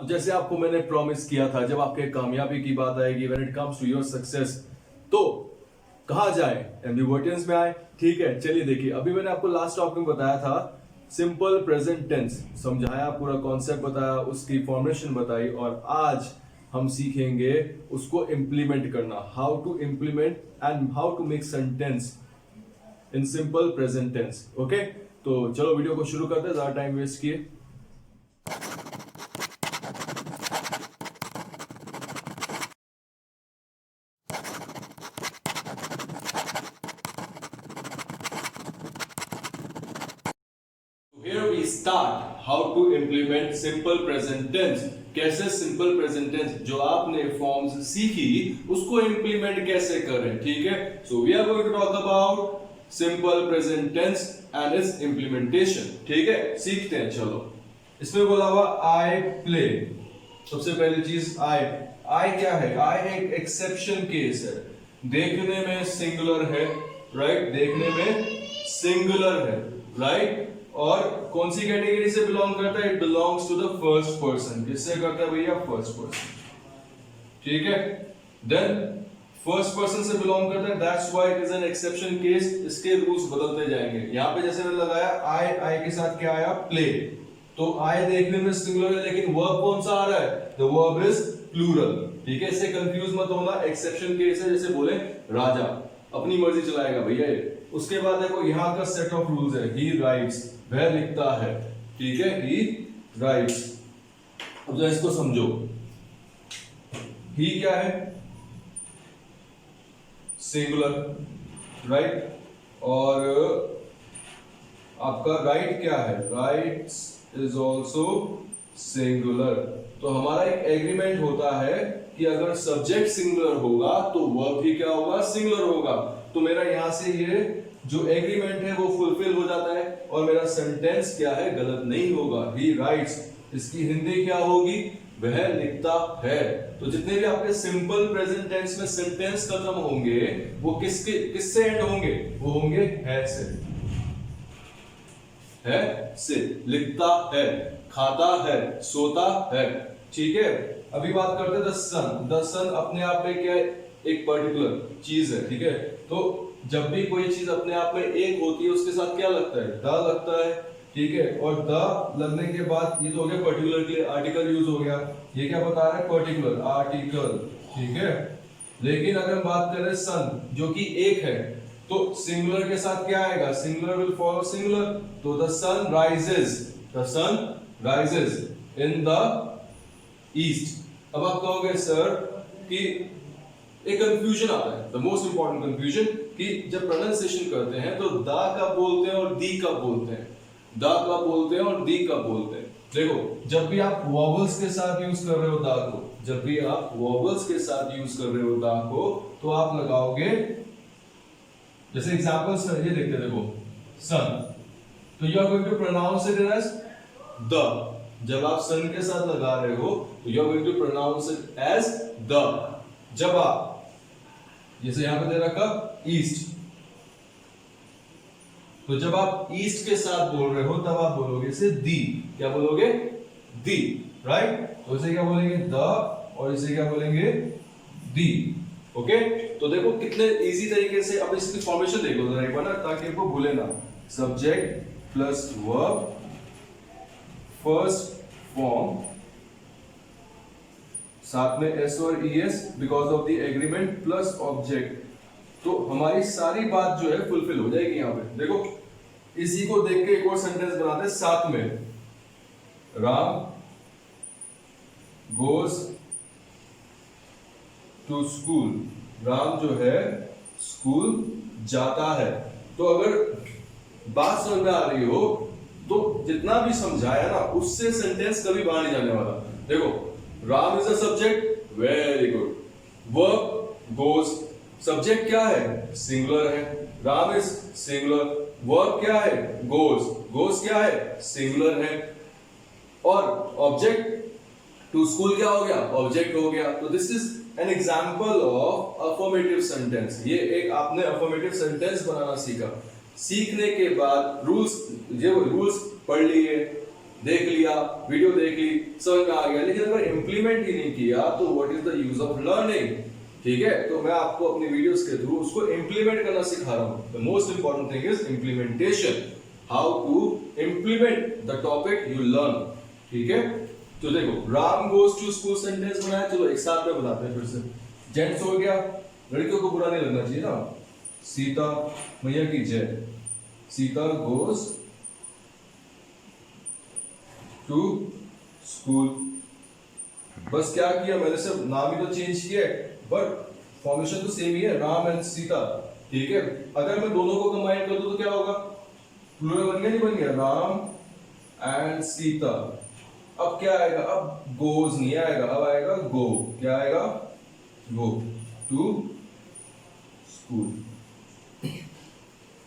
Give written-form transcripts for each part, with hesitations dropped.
जैसे आपको मैंने प्रॉमिस किया था, जब आपके कामयाबी की बात आएगी, when it comes to your success, तो कहाँ जाए? एमडी वर्टेंस में आए। ठीक है, चलिए देखिए, अभी मैंने आपको लास्ट टॉपिक में बताया था सिंपल प्रेजेंट टेंस, समझाया, पूरा कॉन्सेप्ट बताया, उसकी फॉर्मेशन बताई, और आज हम सीखेंगे उसको इंप्लीमेंट करना, how to implement and how to make sentence in simple present tense. Okay, तो चलो वीडियो को शुरू करते हैं, ज्यादा टाइम वेस्ट किए। Here we start how to implement simple present tense। कैसे सिंपल प्रेजेंट टेंस जो आपने फॉर्म्स सीखी उसको इंप्लीमेंट कैसे करें। ठीक है, so we are going to talk about simple present tense and its implementation. ठीक है, सीखते हैं। चलो, इसमें बोला हुआ आई प्ले। सबसे पहली चीज आई क्या है? आई एक एक्सेप्शन केस है, देखने में सिंगुलर है, राइट? देखने में सिंगुलर है, राइट? और कौन सी कैटेगरी से बिलोंग करता है? It belongs to the first person. किससे करता है भैया? First person. ठीक है, देन फर्स्ट पर्सन से बिलोंग करता है, that's why it is an exception case. इसके रूल्स बदलते जाएंगे। यहां पे जैसे मैंने लगाया आई के साथ क्या आया? प्ले। तो आई देखने में सिंगुलर है, लेकिन वर्ब कौन सा आ रहा है? The verb is plural. ठीक है, इससे कंफ्यूज मत होना, एक्सेप्शन केस है। जैसे बोले राजा अपनी मर्जी चलाएगा भैया ये। उसके बाद देखो यहां का सेट ऑफ रूल्स है, ही राइट्स, वह लिखता है। ठीक है, ही राइट्स। अब जरा इसको समझो, ही क्या है? Singular, right? और आपका राइट क्या है? Rights is also singular. तो हमारा एक एग्रीमेंट होता है कि अगर सब्जेक्ट सिंगुलर होगा तो वर्ब भी क्या होगा? सिंगुलर होगा। तो मेरा यहां से ये जो एग्रीमेंट है वो फुलफिल हो जाता है, और मेरा सेंटेंस क्या है? गलत नहीं होगा। ही राइट्स, इसकी हिंदी क्या होगी? वह लिखता है। तो जितने भी आपके सिंपल प्रेजेंट टेंस में सेंटेंस खत्म होंगे वो किससे एंड होंगे? वो होंगे है से। है से, लिखता है, खाता है, सोता है। ठीक है, अभी बात करते हैं द सन। द सन अपने आप में क्या है? एक पर्टिकुलर चीज है। ठीक है, तो जब भी कोई चीज अपने आप में एक होती है उसके साथ क्या लगता है? द लगता है। ठीक है, और द लगने के बाद ये तो हो गया पर्टिकुलर के लिए आर्टिकल यूज हो गया। ये क्या बता रहा है? Particular article. ठीक है, लेकिन अगर हम बात करें सन जो कि एक है, तो सिंगुलर के साथ क्या आएगा? Singular will follow singular. तो the sun rises, the sun rises in the east. अब आप कहोगे सर कि एक कंफ्यूजन आता है, द मोस्ट इंपॉर्टेंट कंफ्यूजन, कि जब प्रोनाउंसिएशन करते हैं तो दा कब बोलते हैं और दी कब बोलते हैं? दा कब बोलते हैं और दी कब बोलते हैं? देखो, जब भी आप वॉवल्स के साथ यूज कर रहे हो दा को, जब भी आप वॉवल्स के साथ यूज कर रहे हो दा को, तो आप लगाओगे, जैसे एग्जांपल्स ये देखते हैं, देखो सन, तो you are going to pronounce it as the. जब आप सन के साथ लगा रहे हो तो you are going to pronounce it as the. जब आप जैसे यहां पे दे रखा ईस्ट, तो जब आप ईस्ट के साथ बोल रहे हो तब आप बोलोगे इसे दी। क्या बोलोगे? दी, राइट? तो इसे क्या बोलेंगे? द, और इसे क्या बोलेंगे? दी। ओके, तो देखो कितने इजी तरीके से। अब इसकी फॉर्मेशन देखो जरा एक बार ना, ताकि आपको भूले ना। Subject plus verb, first form, साथ में एस और ES because of the agreement, plus object. तो हमारी सारी बात जो है फुलफिल हो जाएगी यहां पे। देखो, इसी को देख के एक और सेंटेंस बनाते हैं साथ में। Ram goes to school. Ram जो है स्कूल जाता है। तो अगर बात समझ में आ रही हो तो जितना भी समझाया ना उससे सेंटेंस कभी बाहर नहीं जाने वाला। देखो, Ram is a subject, very good. Verb goes, subject क्या है? सिंगुलर है, राम इज सिंगुलर। वर्ब क्या है? गोज, गोज क्या है? सिंगुलर है। और ऑब्जेक्ट टू स्कूल क्या हो गया? ऑब्जेक्ट हो गया। तो this is an example of affirmative sentence. ये एक आपने अफर्मेटिव सेंटेंस बनाना सीखा। सीखने के बाद रूल्स, ये रूल्स पढ़ लिए, देख लिया, वीडियो देख ली, समझ में आ गया, लेकिन अगर इंप्लीमेंट ही नहीं किया तो what is the use of learning. ठीक है, तो मैं आपको अपनी वीडियोस के थ्रू उसको इंप्लीमेंट करना सिखा रहा हूं। The most important thing is implementation, how to implement the topic you learn. ठीक है, तो देखो Ram goes to school sentence बनाया, चलो एक साथ में बनाते हैं फिर से। जेंट्स हो गया, लड़कियों को बुरा नहीं लगना चाहिए ना। सीता मैया की जय, सीता गोज टू स्कूल। बस क्या किया मैंने, सिर्फ नाम ही तो चेंज किया है, बट फॉर्मेशन तो सेम ही है, राम एंड सीता। ठीक है, अगर मैं दोनों को कंबाइन कर दूं तो क्या होगा, प्लूरल बन गया नहीं बन गया, राम एंड सीता। अब क्या आएगा, अब गोज नहीं आएगा, अब आएगा गो। क्या आएगा, go to school.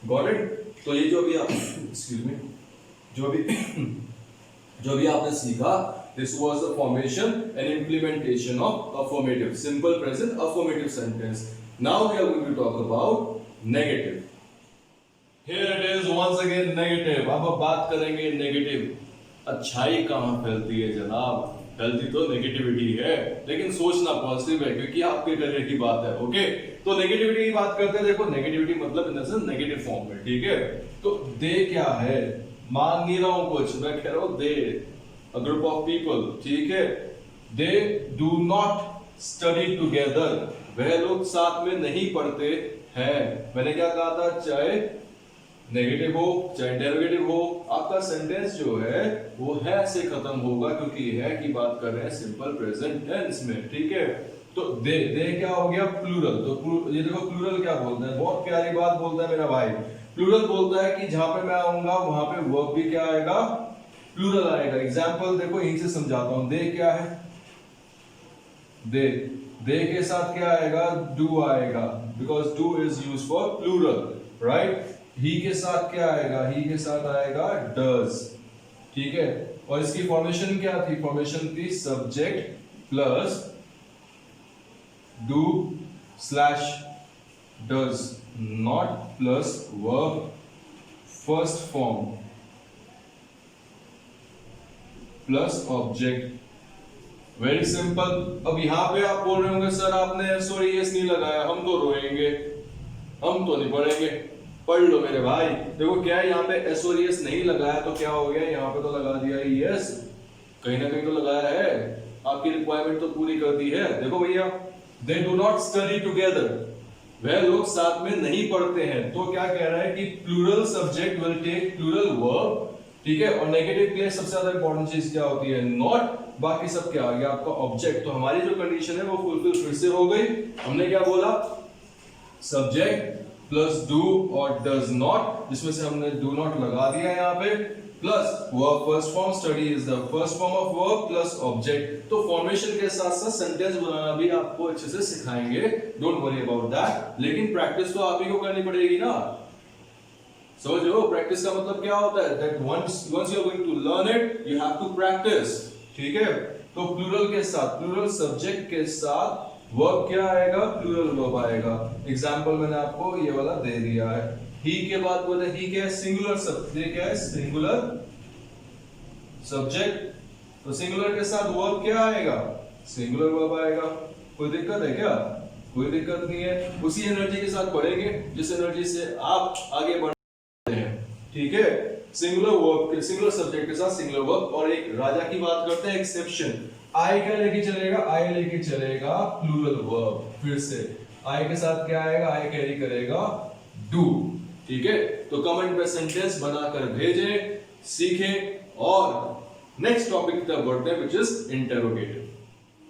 Got it. तो ये जो भी आप एक्सक्यूज मी जो भी आपने सीखा, this was the formation and implementation of affirmative, simple present affirmative sentence. Now we are going to talk about negative. Here it is once again negative. अब बात करेंगे negative. अच्छाई कहाँ फैलती है जनाब, फैलती तो नेगेटिविटी है, लेकिन सोचना पॉजिटिव है क्योंकि आपके करियर की बात है। ओके, तो नेगेटिविटी की बात करते हैं। देखो नेगेटिविटी मतलब in the sense negative form में। ठीक है, तो दे क्या है, मांग नहीं रहा हूं कुछ, मैं कह रहा हूं दे, a group of people। ठीक है, they do not study together, वह लोग साथ में नहीं पढ़ते हैं। मैंने क्या कहा था, चाहे नेगेटिव हो चाहे इंटरोगेटिव हो, आपका सेंटेंस जो है वो है से खत्म होगा, क्योंकि है की बात कर रहे हैं सिंपल प्रेजेंट टेंस में। ठीक है, तो दे क्या हो गया, प्लूरल। तो ये देखो प्लूरल क्या बोलता है, बहुत प्यारी बात बोलता है मेरा भाई। प्लूरल बोलता है कि जहां पे मैं आऊंगा वहां पे वर्ब भी क्या आएगा, प्लूरल आएगा। एग्जाम्पल देखो यहीं से समझाता हूं। दे क्या है, दे के साथ क्या आएगा, डू आएगा, because do is use for plural, right. He के साथ क्या आएगा, ही के साथ आएगा डज। ठीक है, और इसकी फॉर्मेशन क्या थी, फॉर्मेशन थी subject plus do slash does, not plus verb first form plus object. Very simple. अब यहां पे आप बोल रहे होंगे सर आपने एसओएस नहीं लगाया, हम तो रोएंगे, हम तो नहीं पढ़ेंगे। पढ़ लो मेरे भाई। देखो क्या है, यहाँ पे एसओएस नहीं लगाया तो क्या हो गया, यहाँ पे तो लगा दिया यस, कहीं ना कहीं तो लगाया है, आपकी रिक्वायरमेंट तो पूरी कर दी है। देखो भैया, they do not study together, वह लोग साथ में नहीं पढ़ते हैं। तो क्या कह रहा है कि plural subject will take plural verb. ठीक है, और नेगेटिव के लिए सबसे ज्यादा इंपॉर्टेंट चीज क्या होती है, नॉट। बाकी सब क्या आ गया आपका ऑब्जेक्ट। तो हमारी जो कंडीशन है वो फुलफिल फिर से हो गई। हमने क्या बोला, सब्जेक्ट प्लस डू और डज नॉट, जिसमें से हमने डू नॉट लगा दिया यहाँ पे, plus verb first form, study is the first form of verb, plus object. तो फॉर्मेशन के साथ साथ सेंटेंस बनाना भी आपको अच्छे से सिखाएंगे, डोंट वरी अबाउट दैट। लेकिन प्रैक्टिस तो आप ही को करनी पड़ेगी ना। समझ लो प्रैक्टिस का मतलब क्या होता है, that once you are going to learn it you have to practice। ठीक है, तो प्लूरल के साथ, प्लूरल सब्जेक्ट के साथ वर्ब क्या आएगा, प्लूरल वर्ब आएगा। एग्जांपल मैंने आपको ये वाला दे दिया है। ही के बाद बोले, ही क्या है, सिंगुलर सब्जेक्ट, क्या है, सिंगुलर सब्जेक्ट। तो सिंगुलर के साथ वर्ब क्या आएगा, सिंगुलर वर्ब आएगा। कोई दिक्कत है क्या, कोई दिक्कत नहीं है। उसी एनर्जी के साथ पढ़ेंगे जिस एनर्जी से आप आगे बढ़। ठीक है, सिंगुलर वर्ब, सिंगुलर सब्जेक्ट के साथ सिंगुलर वर्ब। और एक राजा की बात करते हैं, एक्सेप्शन। आई क्या लेके चलेगा, आई लेके चलेगा प्लूरल वर्ब। फिर से आई के साथ क्या आएगा, आई कैरी करेगा डू। ठीक है, तो कमेंट में सेंटेंस बनाकर भेजें, सीखें। और नेक्स्ट टॉपिक की तरफ बढ़ते हैं, which is interrogative.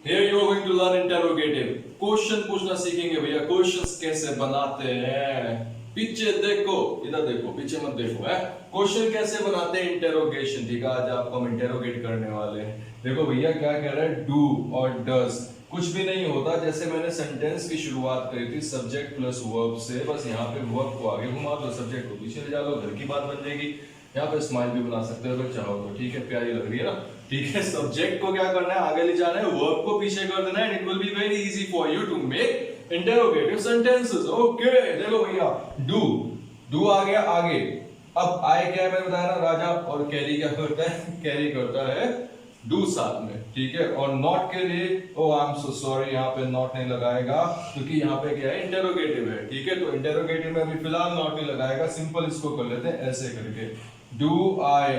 Here you are going to learn interrogative. Question पूछना सीखेंगे भैया, क्वेश्चंस कैसे बनाते हैं। पीछे देखो, इधर देखो, पीछे मत देखो। है क्वेश्चन कैसे बनाते हैं, इंटेरोगेशन। ठीक है, आज आपको हम इंटेरोगेट करने वाले हैं। देखो भैया क्या कह रहा है, डू और डज कुछ भी नहीं होता। जैसे मैंने सेंटेंस की शुरुआत करी थी सब्जेक्ट प्लस वर्ब से, बस यहाँ पे वर्ब को आगे घुमा दो, सब्जेक्ट को पीछे ले जा लो, घर की बात बन जाएगी। यहाँ पे स्माइल भी बना सकते हो अगर चाहो तो। ठीक है, प्यारी लग रही है ना। ठीक है, सब्जेक्ट को क्या करना है, आगे ले जाना है, वर्ब को पीछे कर देना है। It will be very easy for you to make interrogative sentences. Okay, देखो भैया, डू आ गया आगे, अब आई क्या है मैंने बताया ना, राजा, और कैरी क्या करता है, कैरी करता है डू साथ में, ठीक है। और नॉट के लिए ओ आई एम सो सॉरी, यहाँ पे नॉट नहीं लगाएगा क्योंकि यहाँ पे क्या है, इंटेरोगेटिव है, ठीक है। तो इंटेरोगेटिव में अभी फिलहाल नॉट नहीं लगाएगा, सिंपल इसको कर लेते हैं ऐसे करके, डू आई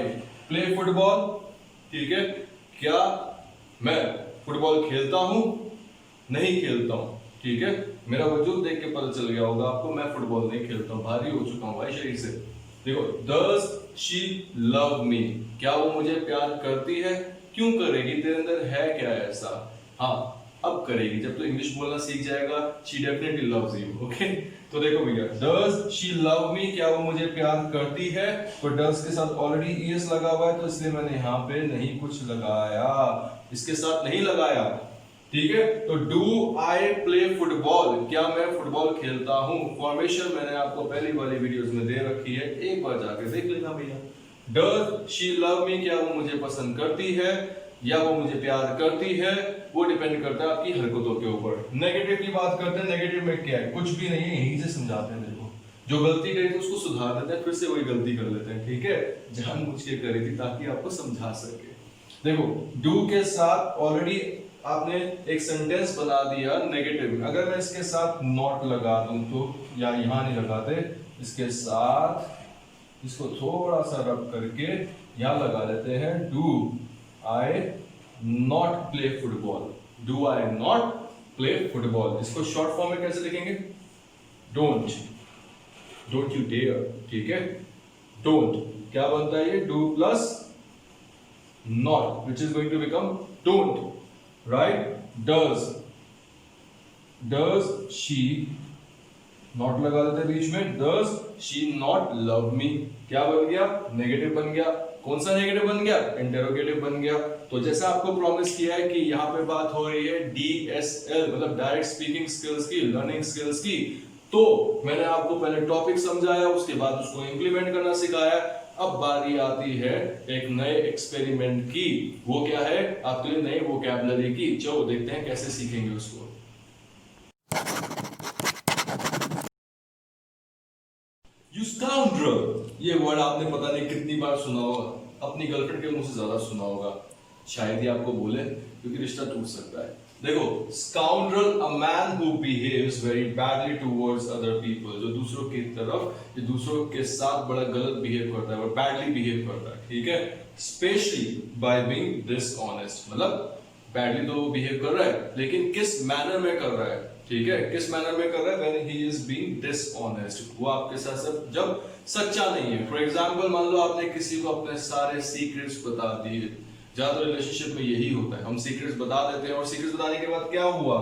प्ले फुटबॉल, ठीक है। क्या मैं फुटबॉल खेलता हूं? नहीं खेलता हूं, ठीक है। मेरा वजूद देख के पता चल गया होगा आपको, मैं फुटबॉल नहीं खेलता हूं, भारी हो चुका हूं भाई शरीर से। देखो, डज शी लव मी, क्या वो मुझे प्यार करती है? क्यों करेगी, तेरे अंदर है क्या ऐसा? हाँ, अब करेगी, जब तो इंग्लिश बोलना सीख जाएगा। She definitely loves you, okay. तो देखो भैया, डज शी लव मी, क्या वो मुझे प्यार करती है? तो डज के साथ ऑलरेडी ईएस लगा हुआ है, तो इसलिए मैंने यहाँ पे नहीं कुछ लगाया, इसके साथ नहीं लगाया, ठीक है। तो डू आई प्ले फुटबॉल, क्या मैं फुटबॉल खेलता हूं? फॉर्मेशन मैंने आपको पहली वाली वीडियोस में दे रखी है, एक बार जाकर देख लेना भैया। डज शी लव मी, क्या वो मुझे पसंद करती है या वो मुझे प्यार करती है? वो डिपेंड करता है आपकी हरकतों के ऊपर। नेगेटिव की बात करते हैं, नेगेटिव में क्या है, कुछ भी नहीं है, यहीं से समझाते हैं। देखो, जो गलती करी थी उसको सुधार देते हैं, फिर से वही गलती कर लेते हैं, ठीक है। जानबूझ के करी थी ताकि आपको समझा सके। देखो, डू के साथ ऑलरेडी आपने एक सेंटेंस बना दिया नेगेटिव में। अगर मैं इसके साथ नॉट लगा दूं तो, या यहां नहीं लगाते, इसके साथ इसको थोड़ा सा रब करके यहां लगा लेते हैं, do I not play football, do I not play football. इसको शॉर्ट फॉर्म में कैसे लिखेंगे? डोंट, डोंट यू डेयर, ठीक है। डोंट क्या बनता है, ये do plus not, which is going to become don't, right? does she, not लगा देते बीच में, does she not love me, क्या बन गया, नेगेटिव बन गया। कौन सा नेगेटिव बन गया, इंटेरोगेटिव बन गया। तो जैसा आपको प्रॉमिस किया है कि यहाँ पे बात हो रही है DSL मतलब डायरेक्ट स्पीकिंग स्किल्स की, लर्निंग स्किल्स की, तो मैंने आपको पहले टॉपिक समझाया, उसके बाद उसको इंप्लीमेंट करना सिखाया। अब बारी आती है एक नए एक्सपेरिमेंट की, वो क्या है, आपके लिए नई वोकैबुलरी की। चलो देखते हैं कैसे सीखेंगे उसको। यू स्काउंड्रल, ये वर्ड आपने पता नहीं कितनी बार सुना होगा, अपनी गर्लफ्रेंड के मुंह से ज्यादा सुना होगा, शायद ही आपको बोले, क्योंकि रिश्ता टूट सकता है। देखो, scoundrel, a man who behaves very badly towards other people, जो दूसरों की तरफ, जो दूसरों के साथ बड़ा गलत बिहेव करता है और बैडली बिहेव करता है, ठीक है। स्पेशली बाय बीइंग डिसऑनेस्ट, मतलब बैडली तो वो बिहेव कर रहा है, लेकिन किस मैनर में कर रहा है, ठीक है, किस मैनर में कर रहा है, when he is being dishonest, वो आपके साथ सब जब सच्चा नहीं है। फॉर एग्जांपल, मान लो आपने किसी को अपने सारे सीक्रेट्स बता दिए, ज्यादातर रिलेशनशिप में यही होता है, हम सीक्रेट्स बता देते हैं और सीक्रेट्स बताने के बाद क्या हुआ,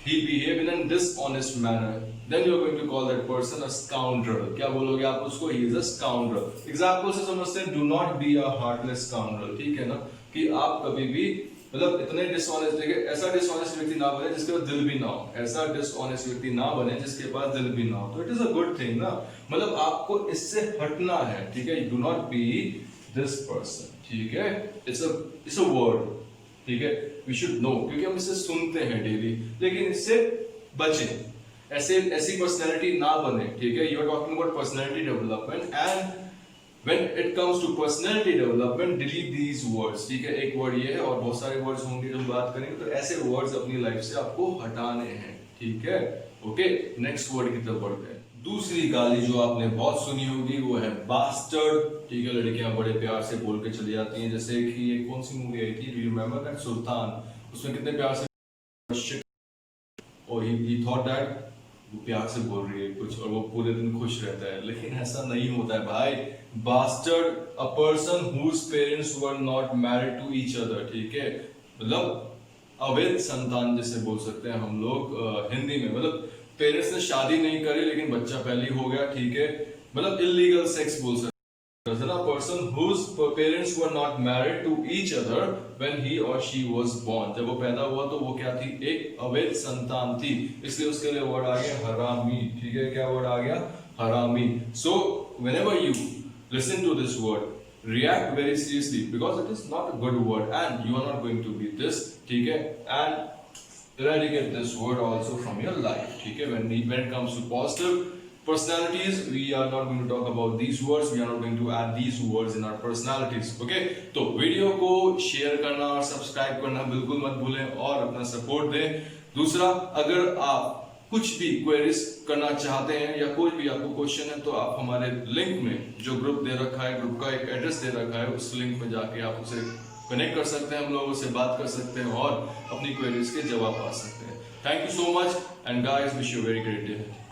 he behave in a dishonest manner, then you are going to call that person a scoundrel। क्या बोलोगे आप उसको, he is a scoundrel। Example से समझते हैं, do not be a heartless scoundrel, ठीक है ना, कि आप कभी भी मतलब इतने डिसऑनेस्ट, ऐसा डिसऑनेस्ट व्यक्ति ना बने जिसके पास दिल भी ना हो, ऐसा डिसऑनेस्ट व्यक्ति ना बने जिसके पास दिल भी ना हो। तो it is a good thing ना, मतलब आपको इससे हटना है, ठीक है। Do not be this person, ठीक है। इट्स अ वर्ड, ठीक है, वी शुड नो, क्योंकि हम इसे सुनते हैं डेली, लेकिन इससे बचें, ऐसी पर्सनैलिटी ना बने, ठीक है। You are talking about personality development, and when it comes to personality development, delete these words, ठीक है। एक वर्ड ये है और बहुत सारे वर्ड्स होंगे जब बात करेंगे, तो ऐसे वर्ड्स अपनी लाइफ से आपको हटाने हैं, ठीक है। ओके, नेक्स्ट वर्ड की तरफ बढ़ते हैं। दूसरी गाली जो आपने बहुत सुनी होगी वो है बास्टर्ड, ठीक है। लड़कियां बड़े प्यार से बोल के चली जाती हैं, जैसे कि ये कौन सी मूवी आई थी, डू यू रिमेंबर दैट, सुल्तान, उसमें कितने प्यार से, और he thought that वो प्यार से बोल रही है कुछ और वो पूरे दिन खुश रहता है, लेकिन ऐसा नहीं होता है भाई। Bastard, a person whose parents were not married to each other, ठीक है, मतलब अवैध संतान जैसे बोल सकते हैं हम लोग हिंदी में, मतलब पेरेंट्स ने शादी नहीं करी लेकिन बच्चा पहले ही हो गया, ठीक है, मतलब इलीगल सेक्स बोल सकते हैं। A person whose parents were not married to each other when he or she was born, जब वो पैदा हुआ तो वो क्या थी, एक अवैध संतान थी, इसलिए उसके लिए वर्ड आ गया हरामी, ठीक है। क्या वर्ड आ गया, हरामी। So whenever you listen to this word, react very seriously because it is not a good word and you are not going to be this, ठीक है, and eradicate this word also from your life, ठीक है। When it comes to positive Personalities, we are not going to talk about these words, we are not going to add these words in our personalities. Okay, तो video को share करना और subscribe करना बिल्कुल मत भूलें और अपना सपोर्ट दें। दूसरा, अगर आप कुछ भी क्वेरीज करना चाहते हैं या कोई भी आपको क्वेश्चन है तो आप हमारे लिंक में जो ग्रुप दे रखा है, ग्रुप का एक एड्रेस दे रखा है, उस लिंक में जाके आप उसे कनेक्ट कर सकते हैं, हम लोगों से बात कर सकते हैं और अपनी क्वेरीज के जवाब पा सकते हैं। Thank you so much and guys, wish you very great day.